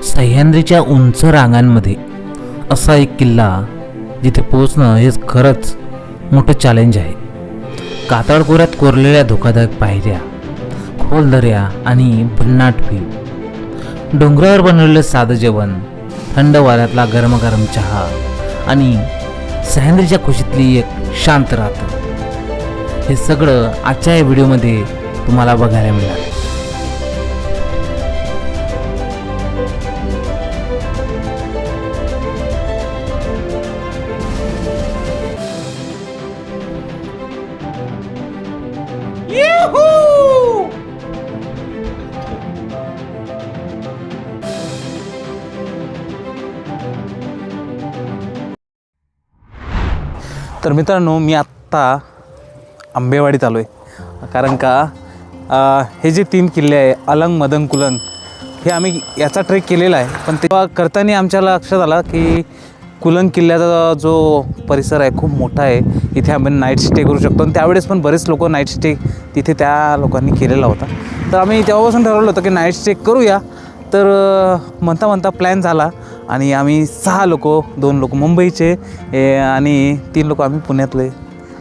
सह्याद्रीच्या उंच रांगांमध्ये असा एक किल्ला जिथे पोहोचणं हेच खरंच मोठं चॅलेंज आहे. कातळखोऱ्यात कोरलेल्या धोकादायक पायऱ्या, खोल दऱ्या आणि भन्नाट व्ह्यू, डोंगरावर बनवलेलं साधं जेवण, थंड वाऱ्यातला गरमागरम चहा आणि सह्याद्रीच्या खुशीतली एक शांत रात्र, हे सगळं आजच्या या व्हिडिओमध्ये तुम्हाला बघायला मिळालं. तर मित्रांनो, मी आत्ता आंबेवाडीत आलो आहे. कारण का हे जे 3 किल्ले आहे, अलंग, मदन, कुलन, हे आम्ही याचा ट्रेक केलेला आहे. पण तेव्हा करताना आमच्या लक्षात आला की कुलन किल्ल्याचा जो परिसर आहे खूप मोठा आहे. इथे आम्ही नाईट स्टे करू शकतो आणि त्यावेळेस पण बरेच लोक नाईट स्टे तिथे त्या लोकांनी केलेला होता. तर आम्ही तेव्हापासून ठरवलं होतं की नाईट स्टे करूया. तर म्हणता म्हणता प्लॅन झाला आणि आम्ही 6 लोक, 2 लोक मुंबईचे आणि 3 लोक आम्ही पुण्यातले,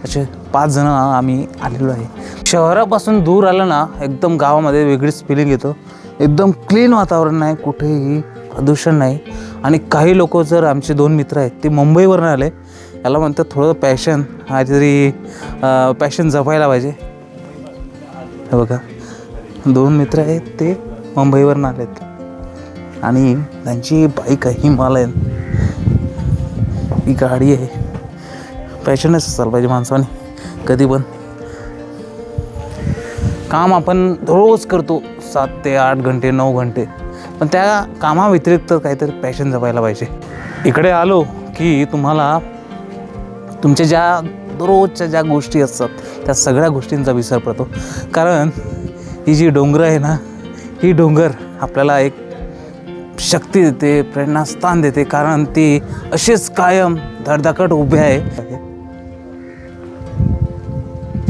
असे 5 जण आम्ही आलेलो आहे. शहरापासून दूर आलं ना, एकदम गावामध्ये वेगळीच फिलिंग येतं. एकदम क्लीन वातावरण नाही, कुठेही प्रदूषण नाही. आणि काही लोक, जर आमचे 2 मित्र आहेत ते मुंबईवरून आले, याला म्हणतात थोडं पॅशन, काहीतरी पॅशन जपायला पाहिजे. हे बघा, 2 मित्र आहेत ते मुंबईवरून आलेत आणि त्यांची बाईक आहे हिमालयन, ही गाडी आहे. पॅशनच असायला पाहिजे माणसाने. कधी पण काम आपण रोज करतो 7 ते 8 घंटे, 9 घंटे, पण त्या कामाव्यतिरिक्त काहीतरी पॅशन जपायला पाहिजे. इकडे आलो की तुम्हाला तुमच्या ज्या दररोजच्या ज्या गोष्टी असतात त्या सगळ्या गोष्टींचा विसर पडतो. कारण ही जी डोंगर आहे ना, ही डोंगर आपल्याला एक शक्ती देते, प्रेरणास्थान देते. कारण ती असेच कायम धडधाकट उभे आहे.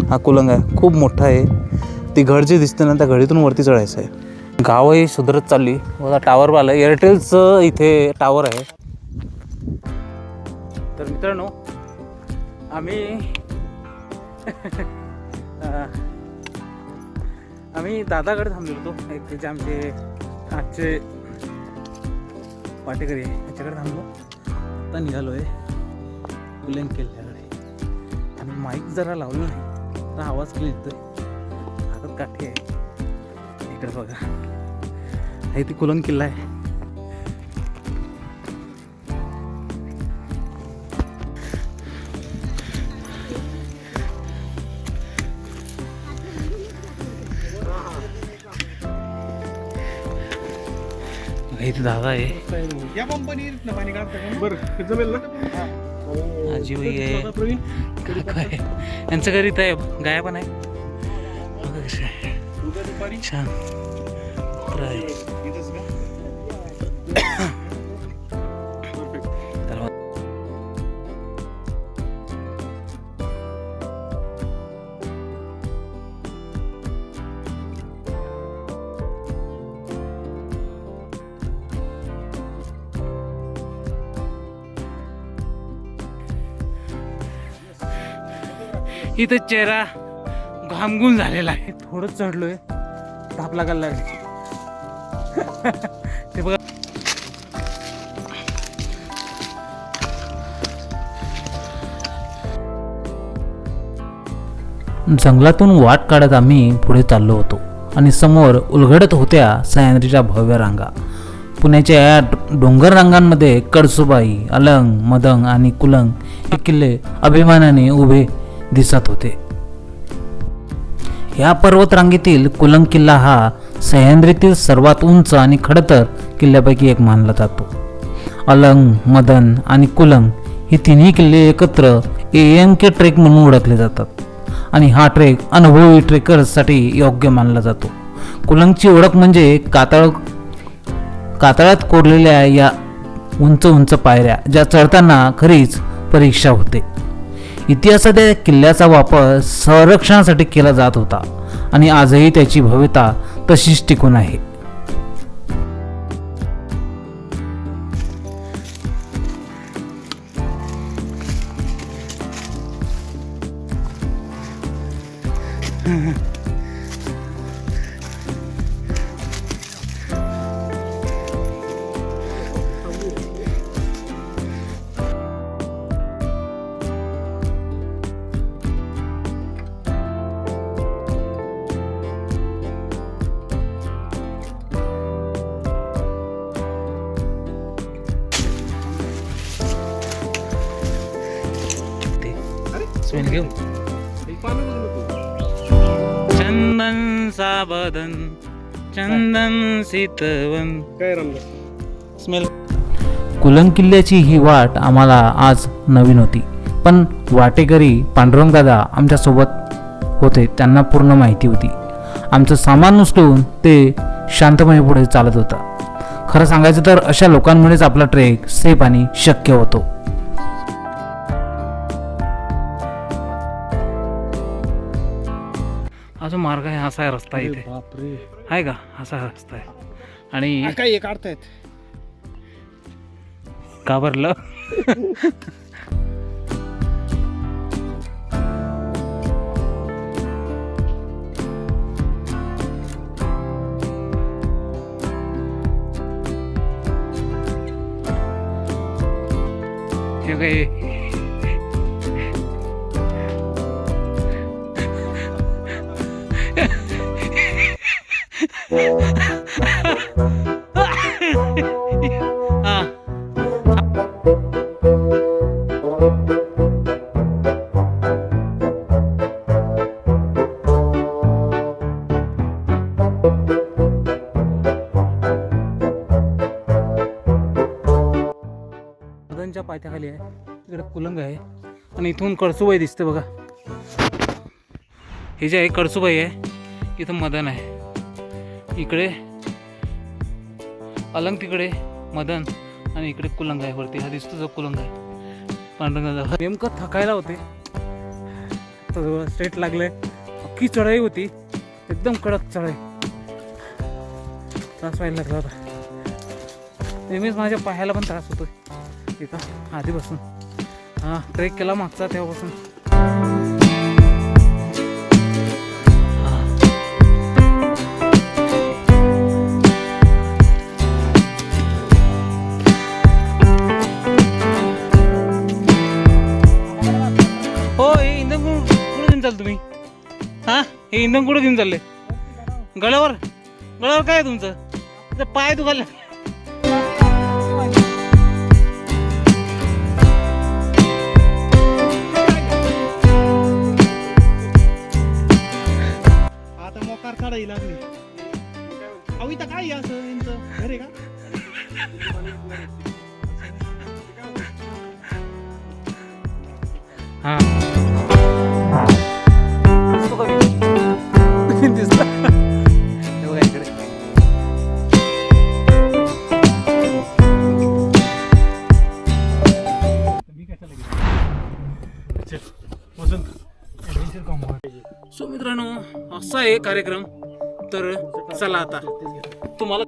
हा कुलंग आहे, खूप मोठा आहे. ती घड जी दिसते ना, त्या घडीतून वरती चढायचं आहे. गावही सुधरत चालली. बघा, टावर आलं, एअरटेलचं इथे टावर आहे. तर मित्रांनो, आम्ही दादाकडे थांबलो होतो. एक त्याचे आमचे आजचे पाटेकरी आहे, त्याच्याकडे थांबलो. आता निघालो आहे कुलंग किल्ल्याकडे. आणि माईक जरा लावलं नाही तर आवाज क्लीन येतोय. हातात काठी आहे. इकडे बघा, हे ती कुलंग किल्ला आहे. इथे दादा आहे, आजीबाई आहे, काका आहे. यांचं घरी इथं आहे, गाया पण आहे. छान आहे. इथं चेहरा घामगुण झालेला आहे. थोडं चढलोय, ताप लागायला लागले. ते बघा, जंगलातून वाट काढत आम्ही पुढे चाललो होतो आणि समोर उलगडत होत्या सह्याद्रीच्या भव्य रांगा. पुण्याच्या या डोंगर रांगांमध्ये कळसूबाई, अलंग, मदन आणि कुलंग हे किल्ले अभिमानाने उभे दिसत होते. या पर्वतरांगेतील कुलंग किल्ला हा सह्याद्रीतील सर्वात उंच आणि खडतर किल्ल्यापैकी एक मानला जातो. अलंग, मदन आणि कुलंग हे तिन्ही किल्ले एकत्र AMK ट्रेक म्हणून ओळखले जातात आणि हा ट्रेक अनुभवी ट्रेकर्ससाठी योग्य मानला जातो. कुलंगची ओळख म्हणजे कातळात कोरलेल्या या उंच उंच पायऱ्या, ज्या चढताना खरीच परीक्षा होते. इतिहासात या किल्ल्याचा वापर संरक्षणासाठी केला जात होता आणि आजही त्याची भव्यता तशीच टिकून आहे. स्मेल घेऊ. चंदन साबदन चंदन सीतवन काय रमलं स्मेल. कुलन किल्ल्याची ही वाट आम्हाला आज नवीन होती, पण वाटेकरी पांडुरंगदादा आमच्यासोबत होते, त्यांना पूर्ण माहिती होती. आमचं सामान उचलून ते शांतपणे पुढे चालत होता. खरं सांगायचं तर अशा लोकांमुळेच आपला ट्रेक सेफ आणि शक्य होतो. अजून मार्ग आहे, असा आहे रस्ता इथे बापरे आहे का, असा रस्ता आहे. आणि काय काढतायत का भरलं हे काय हा मदनच्या पायथ्याखाली आहे, तिकडे कुलंग आहे आणि इथून कळसुबाई दिसते बघा. हे जे आहे कळसुबाई आहे, इथं मदन आहे, इकडे अलंग, तिकडे मदन आणि इकडे कुलंग आहे वरती. हा दिसतो जो कुलंग आहे पांडुरंगाचा. नेमकं थकायला होते, स्ट्रेट लागले, अख्खी चढाई होती, एकदम कडक चढाई, त्रास व्हायला लागला होता. नेहमीच माझ्या पायाला पण त्रास होतोय इथं आधीपासून. हा ट्रेक केला मागचा तेव्हापासून. हो हे इंधन कुठे घेऊन चाल तुम्ही? हा हे इंधन कुठे घेऊन चालले? गळ्यावर गळ्यावर काय आहे तुमचं? पाय दुखायला. आता मोकार काढायला लागली. अहो इथं काय आहे असं यांचं घर आहे का? हा दिसतो का मी? दिसतो. हे बघा इकडे. सो मित्रांनो असा आहे कार्यक्रम. तर चला आता तुम्हाला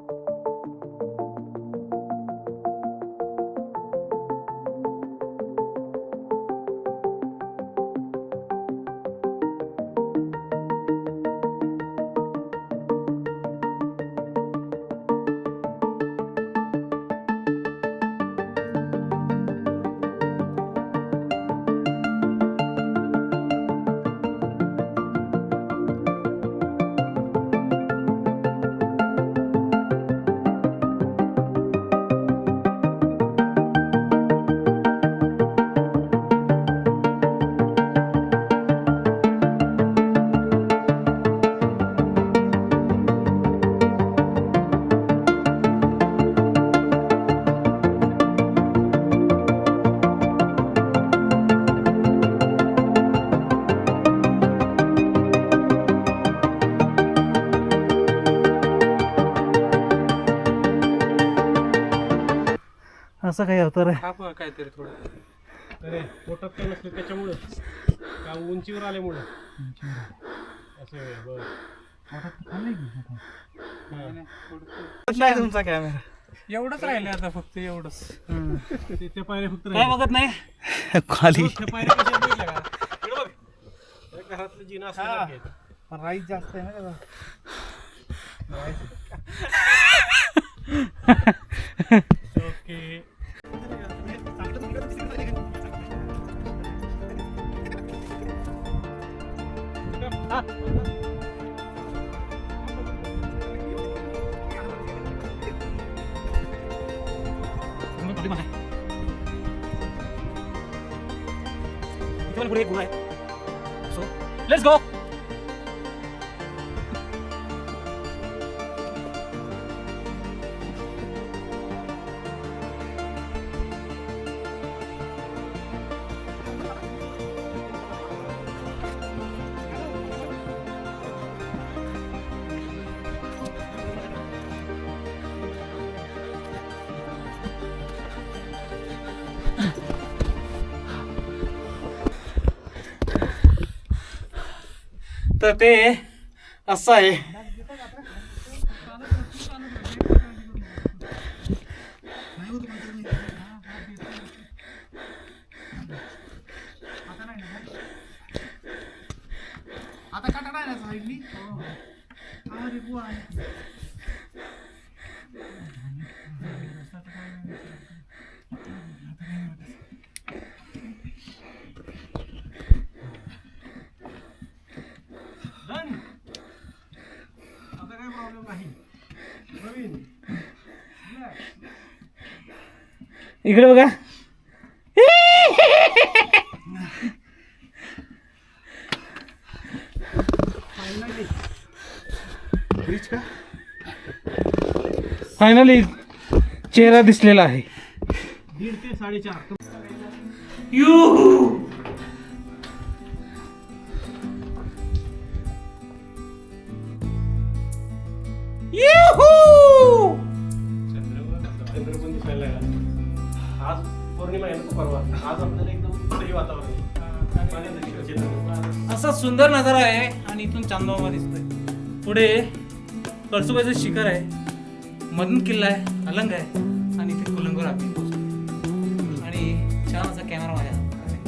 असं काही होतं रे. काहीतरी थोडं अरे पोटात काय नसलं त्याच्यामुळं का उंचीवर आल्यामुळं असं आहे. बरं नाही तुमचा कॅमेरा एवढंच राहिलं आता फक्त एवढंच. ते पायऱ्या फक्त काय बघत नाही खाली त्या पायऱ्या कशा बघितल्या का? इकडं बघ. त्या घरातलं जिना असं पण राईस जास्त आहे ना त्याचा. ओके. पुढे एक गुहा आहे. Let's go. तर ते असं आहे. आता काय प्रॉब्लेम नाही. नवीन इकडे बघा. फायनली चेहरा दिसलेला आहे. 1.5 ते 4.5. चंद्र पण दिसायला लागला. आज पौर्णिमा आहे ना, तो परवा. आज आपल्याला एकदम सही वातावरण आहे. असा सुंदर नजारा आहे आणि इथून चांदोबा दिसतोय. पुढे कळसुबाईचं शिखर आहे, मदन किल्ला आहे, अलंग आहे आणि इथे कुलंगवर आपण पोहोचतो. आणि छान असा कॅमेरा माझ्या हातात आहे.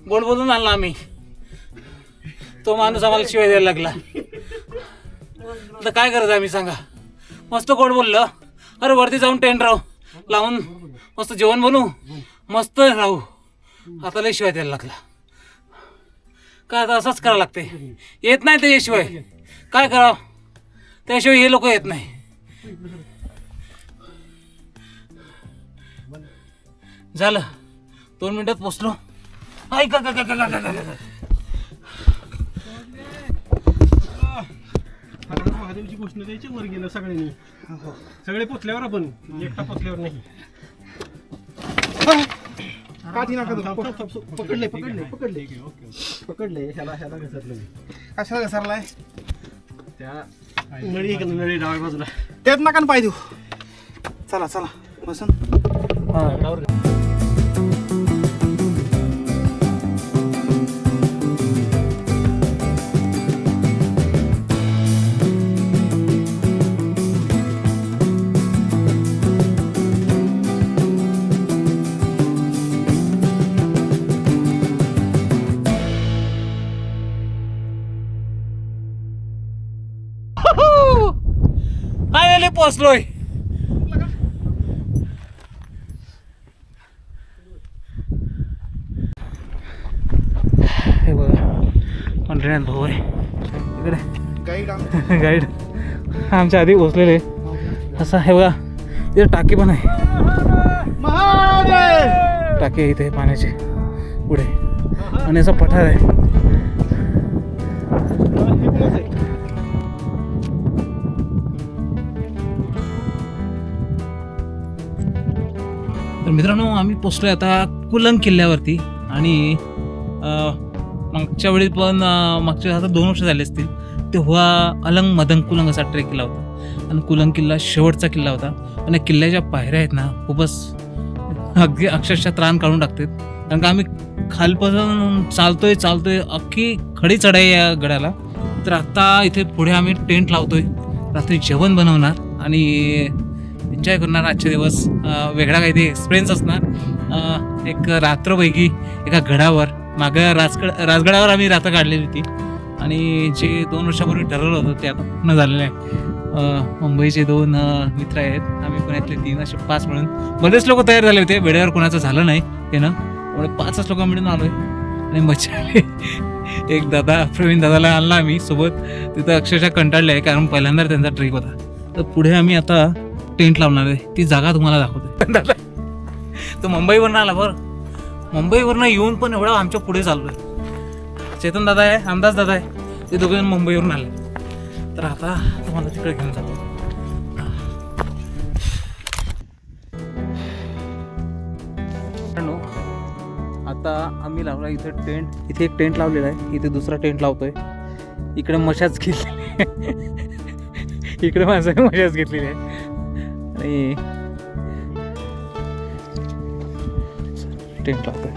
गोड बोलून आणला आम्ही, तो माणूस आम्हाला शिवाय द्यायला लागला. आता काय करायचं आम्ही सांगा. मस्त गोड बोललं, अरे वरती जाऊन टेंट लावून मस्त जेवण बनवू, मस्त राहू. आता लय शिवाय द्यायला लागला. काय आता असंच करावं लागते. येत नाही त्याच्याशिवाय काय करावं, त्याशिवाय हे लोक येत नाही. झालं 2 मिनिटात पोचलो. ऐका का महादेवची घोषणा द्यायची, वर गेलं सगळ्यांनी. सगळे पोचल्यावर, आपण एकटा पोचल्यावर नाही. पकडले ह्याला घसरलं. कशाला घसरलाय? त्या नळी नळी डाव्या बाजूला. त्यात नका पाय देऊ. चला चला बसन. फायनली पोचलोय. हे बघा पंढरीनाथ भाऊ आहे इकडे. गाईड आमच्या आधी पोचलेले. असं हे बघा, इथे टाकी पण आहे. टाकी आहे इथे पाण्याची पुढे, आणि असं पठार आहे. मित्रांनो, आम्ही पोचलोय आता कुलंग किल्ल्यावरती आणि मागच्या वेळी पण मागच्या आता 2 वर्ष झाले असतील तेव्हा अलंग मदंग कुलंग असा ट्रेक केला होता आणि कुलंग किल्ला शेवटचा किल्ला होता आणि किल्ल्याच्या पायऱ्या आहेत ना खूपच अगदी अक्षरशः त्राण काढून टाकतात. कारण का आम्ही खालपासून चालतोय अख्खी खडी चढाई या गडाला. तर आता इथे पुढे आम्ही टेंट लावतोय, रात्री जेवण बनवणार आणि एन्जॉय करणार आजचे दिवस. वेगळा काहीतरी एक्सपिरियन्स असणार. एक रात्रपैकी एका गडावर मागं राजगडावर आम्ही रात्र काढलेली होती आणि जे 2 वर्षापूर्वी ठरवलं होतं ते आता पूर्ण झालेलं आहे. मुंबईचे 2 मित्र आहेत, आम्ही पुण्यातले 3 असे 5 मिळून. बरेच लोक तयार झाले होते, वेळेवर कोणाचं झालं नाही येणं, त्यामुळे 5च लोक मिळून आलोय आणि मजा आली. एक दादा प्रवीण दादाला आणला आम्ही सोबत. तिथं अक्षरशः कंटाळले आहे कारण पहिल्यांदा त्यांचा ट्रेक होता. तर पुढे आम्ही आता टेंट लावणार आहे, ती जागा तुम्हाला दाखवते. दादा तो मुंबईवरनं आला बरं, मुंबईवरनं येऊन पण एवढा आमच्या पुढे चाललोय. चेतन दादा आहे, अंदाज दादा आहे, ते दोघे मुंबईवरून आले. तर आता तुम्हाला तिकडे घेऊन जातो. आता आम्ही लावला इथे टेंट. इथे एक टेंट लावलेला आहे, इथे दुसरा टेंट लावतोय. इकडे मशाच घेतली, इकडे माणसाने मशाच घेतलेली आहे आणि टेंट लावतोय.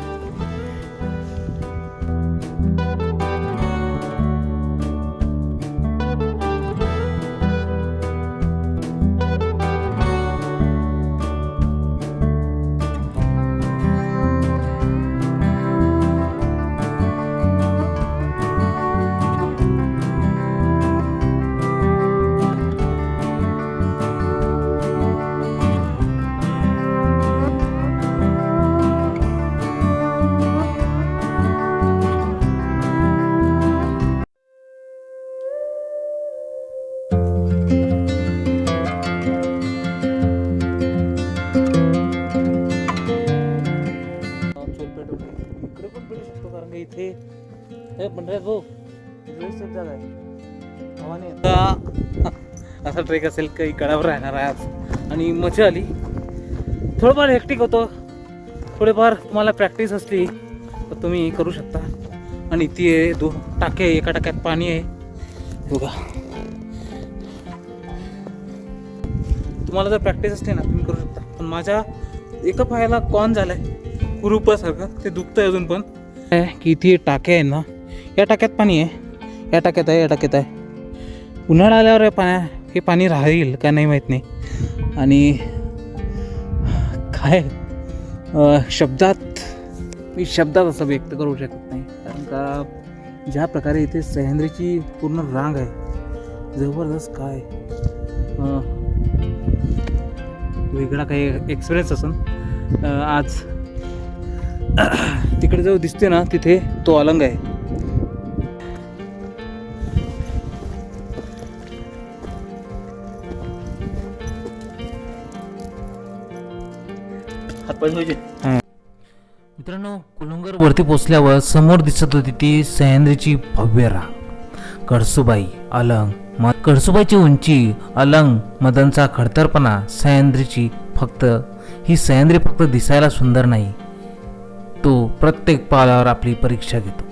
इकडे पण भेटू शकतो कारण का इथे पंढऱ्यात भाऊ व्यवस्थित जागा आहे. हवाने असा ट्रेक असेल काही गडावर राहणार आहे आज आणि मजा आली. थोडंफार हेक्टिक होतं, थोडेफार तुम्हाला प्रॅक्टिस असली तर तुम्ही करू शकता. आणि ती आहे 2 टाके आहे, एका टाक्यात पाणी आहे बघा. तुम्हाला जर प्रॅक्टिस असली ना तुम्ही करू शकता. पण माझ्या एका पायाला कॉन झालाय कुरुपासारखं, ते दुखतंय अजून पण. की इथे टाके आहे ना, या टाक्यात पाणी आहे, या टाक्यात आहे, या टाक्यात आहे. उन्हाळा आल्यावर हे पाणी राहील का नाही माहीत नाही. आणि काय मी शब्दात असं व्यक्त करू शकत नाही कारण का ज्या प्रकारे इथे सह्याद्रीची पूर्ण रांग आहे, जबरदस्त. काय वेगळा काही एक्सपिरियन्स असेल. आज तिकडे जो दिसते ना तिथे तो अलंग आहे. मित्रांनो, कुलंगर वरती पोचल्यावर समोर दिसत होती ती सह्याद्रीची भव्य रांग. कळसुबाई, अलंग, कळसुबाईची उंची, अलंग मदनचा खडतरपणा, ही सह्याद्री फक्त दिसायला सुंदर नाही, तो प्रत्येक पावलावर आपली परीक्षा घेतो.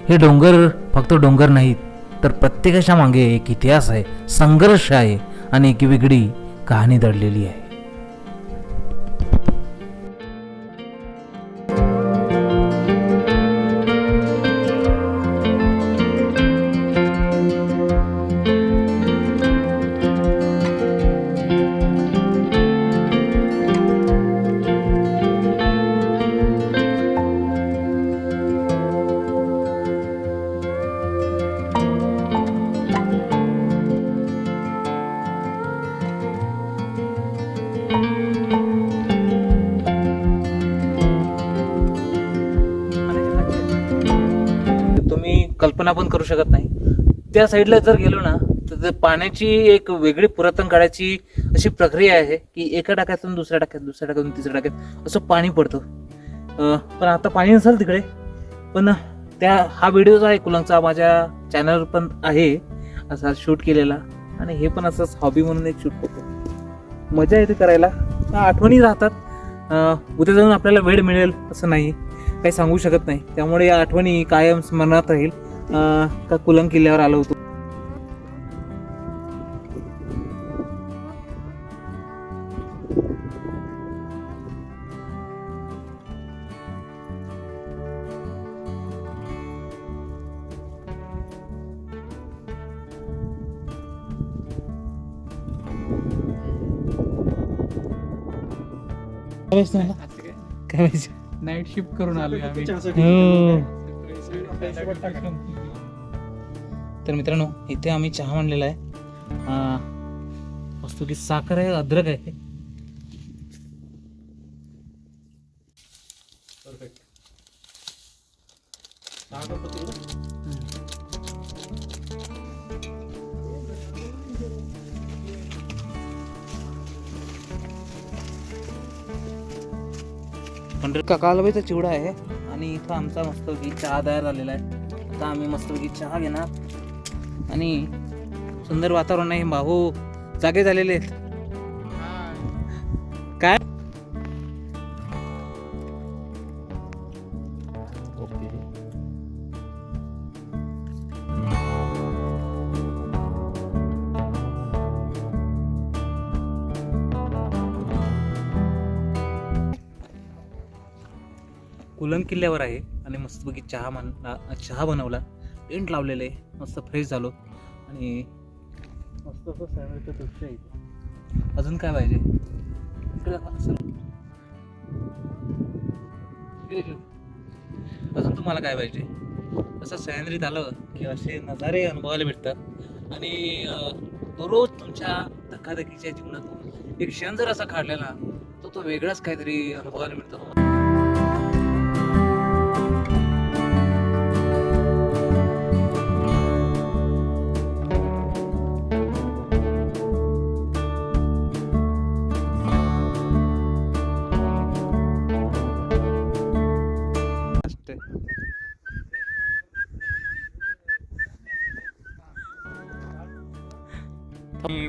हे डोंगर फक्त डोंगर नाहीत तर प्रत्येकाच्या मागे एक इतिहास आहे, संघर्ष आहे आणि एक वेगळी कहाणी दडलेली आहे. कल्पना पण करू शकत नाही. त्या साईडला जर गेलो ना तर पाण्याची एक वेगळी पुरातन काळाची अशी प्रक्रिया आहे की एका टाक्यातून दुसऱ्या टाक्यातून तिसऱ्या टाक्यात असं पाणी पडतं. पण आता पाणी नसेल तिकडे. पण हा व्हिडिओ जो आहे कुलंगचा माझ्या चॅनलवर पण आहे असा शूट केलेला आणि हे पण असंच हॉबी म्हणून एक शूट करतो. मजा येते करायला, आठवणी राहतात उद्या जाऊन आपल्याला वेळ मिळेल असं नाही, काही सांगू शकत नाही. त्यामुळे या आठवणी कायम स्मरणात राहील का कुलंग किल्ल्यावर आलो होतो. काय माहिती? नाईट शिफ्ट करून आलोय आम्ही. तर मित्रांनो, इथे आम्ही चहा मांडलेला आहे. वस्तू की साखर आहे, अद्रक आहे. काकालाबाईचा चिवडा आहे आणि इथं आमचा मस्तपैकी चहा तयार झालेला आहे. आता आम्ही मस्तपैकी चहा घेणार आणि सुंदर वातावरण आहे. भाऊ जागे झालेले आहेत. काय कुलंग किल्ल्यावर आहे आणि मस्तपैकी चहा बनवला, टेंट लावलेले, मस्त फ्रेश झालो आणि मस्त असं सॅमरीचं दृश्य आहे इथे. अजून काय पाहिजे? इकडे दाखवा सर. अजून तुम्हाला काय पाहिजे? असं सॅनरीत आलं की असे नजारे अनुभवायला भेटतात आणि दररोज तुमच्या धकाधकीच्या जीवनातून एक क्षण जर असा काढलेला तो वेगळाच काहीतरी अनुभवायला मिळतो.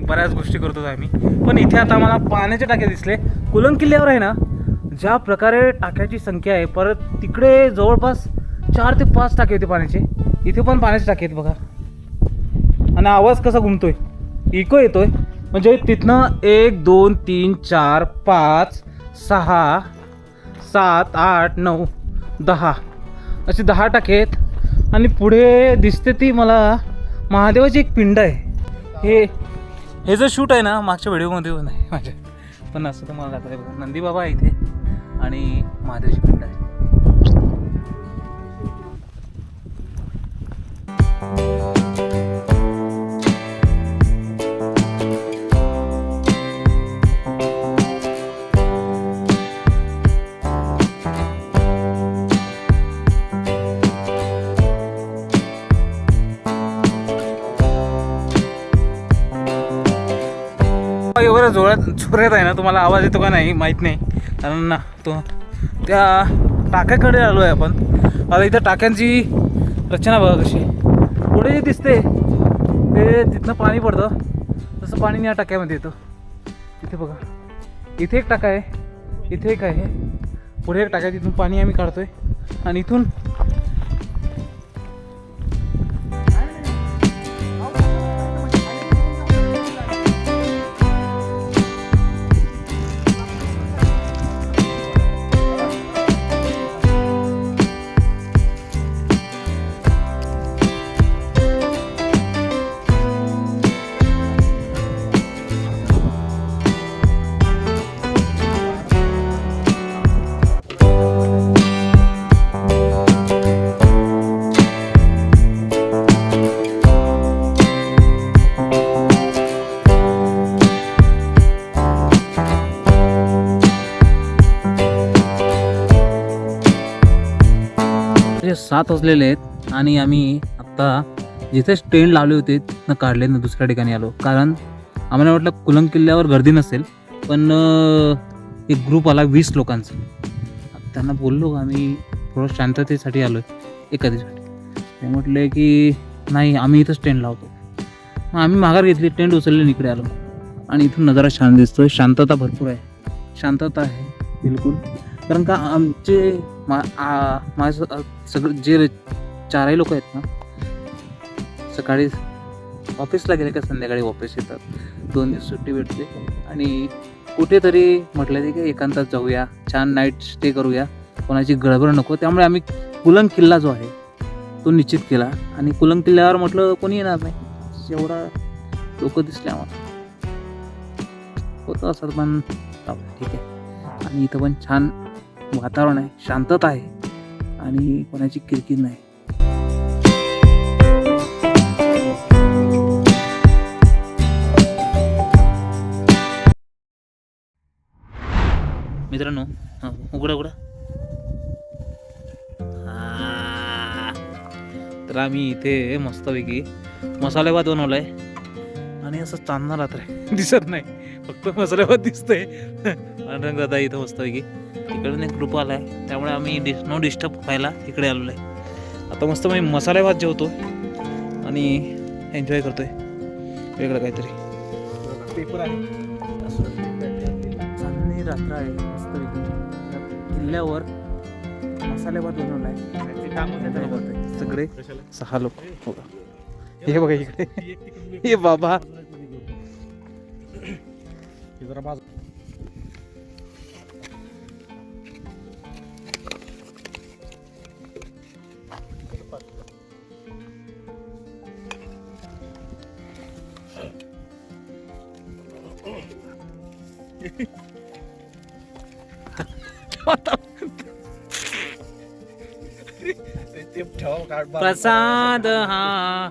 बऱ्याच गोष्टी करतो आम्ही, पण इथे आता मला पाण्याचे टाके दिसले. कुलंग किल्ल्यावर आहे ना, ज्या प्रकारे टाक्याची संख्या आहे, परत तिकडे जवळपास 4 ते 5 टाके होते पाण्याचे. इथे पण पाण्याचे टाके आहेत बघा. आणि आवाज कसा घुमतोय, इको येतोय. म्हणजे तिथनं 1 2 3 4 5 6 7 8 9 10 असे 10 टाके आहेत. आणि पुढे दिसते ती मला महादेवाची एक पिंड आहे. हे जो शूट आहे ना, मागच्या व्हिडिओमध्ये नाही माझ्या, पण असं तर मला दाखवलं बघा. नंदी बाबा आहे इथे आणि महादेवाची पिंड आहे. एवढ्या जोरात आहे ना, तुम्हाला आवाज येतो का नाही माहीत नाही, कारण ना तो त्या टाक्याकडे आलो आहे आपण. आता इथं टाक्यांची रचना बघा कशी. पुढे जे दिसते ते तिथनं पाणी पडतं, तसं पाणी या टाक्यामध्ये येतं. इथे बघा, इथे एक टाका आहे, इथे एक आहे, पुढे एक टाका आहे. तिथून पाणी आम्ही काढतोय आणि इथून म्हणजे 7 वाजलेले आहेत आणि आम्ही आत्ता जिथे स्टँड लावले होते तिथनं काढले ना दुसऱ्या ठिकाणी आलो. कारण आम्हाला वाटलं कुलंग किल्ल्यावर गर्दी नसेल, पण एक ग्रुप आला 20 लोकांचा. त्यांना बोललो आम्ही थोडं शांततेसाठी आलो आहे एका दिवसासाठी. ते म्हटले की नाही, आम्ही इथं स्टँड लावतो. मग आम्ही माघार घेतली, टेंट उचलले, इकडे आलो आणि इथून नजारा छान दिसतोय. शांतता भरपूर आहे, शांतता आहे, बिलकुल. कारण का आमचे माझं सगळं जे चारही लोक आहेत ना, सकाळी ऑफिसला गेले का संध्याकाळी वापस येतात. 2 दिवस सुट्टी भेटते आणि कुठेतरी म्हटलं की एकांतात जाऊया, छान नाईट स्टे करूया, कोणाची गडबड नको. त्यामुळे आम्ही कुलंग किल्ला जो आहे तो निश्चित केला. आणि कुलंग किल्ल्यावर म्हटलं कोणी येणार नाही, एवढा लोक दिसले आम्हाला, होतं असं पण ठीक आहे. आणि इथं पण छान वातावरण आहे, शांतता आहे आणि कोणाची किरकिर नाही. मित्रांनो, उघडा तर आम्ही इथे मस्तपैकी मसाले भात बनवलाय आणि असं चांदणं रात्र आहे, दिसत नाही, फक्त मसाले भात दिसतंय. आणि दादा इथं मस्तपैकी इकडून एक ग्रुप आलाय, त्यामुळे आम्ही नो डिस्टर्ब व्हायला इकडे आलेलो आहे. आता मस्त मी मसाले भात जेवतो आणि एन्जॉय करतोय वेगळं काहीतरी. पेपर आहे. चांदणी रात्र आहे, मस्तपैकी किल्ल्यावर मसाले भात बनवलाय. सगळे 6 लोक. हे बघा इकडे, हे बाबा जरा बाजू प्रसाद हा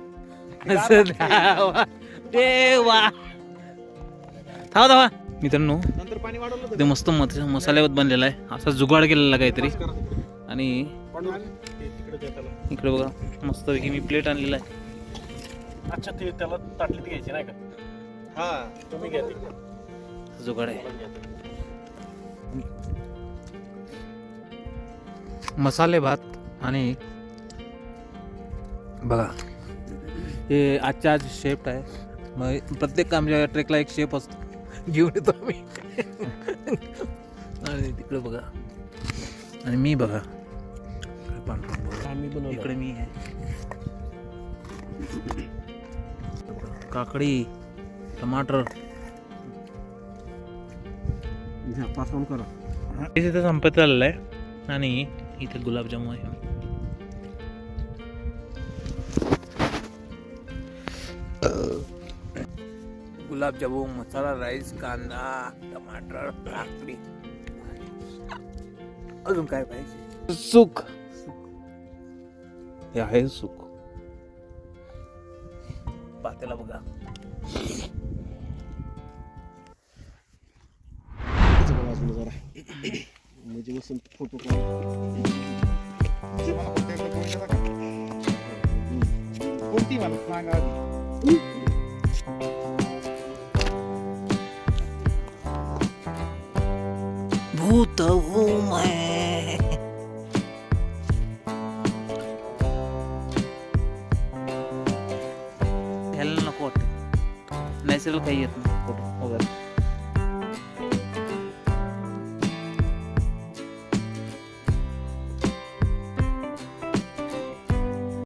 द्यावा देवा. धावा मित्रांनो, नंतर पाणी वाढवलं ते मस्त मसाल्यावर बनलेला आहे, असा जुगाड केलेला काहीतरी. आणि इकडे बघा मस्तपैकी मी प्लेट आणलेला आहे. अच्छा, ते त्याला ताटलीत घ्यायची नाही का? हा तुम्ही घ्या ती. जुगाड आहे. मसाले भात आणि बघा हे आजच्या आज शेफ आहे. मग प्रत्येक आमच्या ट्रेकला एक शेफ असतो, घेऊन येतो आम्ही. आणि तिकडे बघा, आणि मी बघा आम्ही बनवलं. इकडे मी आहे. काकडी, टमाटर पासून करा. इथे संपत आलेलं आहे आणि इथे गुलाबजामुन आहे. गुलाबजामुन, मसाला राईस, कांदा, टमाटर, काकडी, अजून काय पाहिजे? सुक. हे आहे सुक. पातेला बघा. बाजूला जरा म्हणजे बसून फोटो कोणती मला सांगा आधी. भूत हूँ मैं. ह्याला नको वाटतं, नॅचरल काही येत नाही फोटो वगैरे.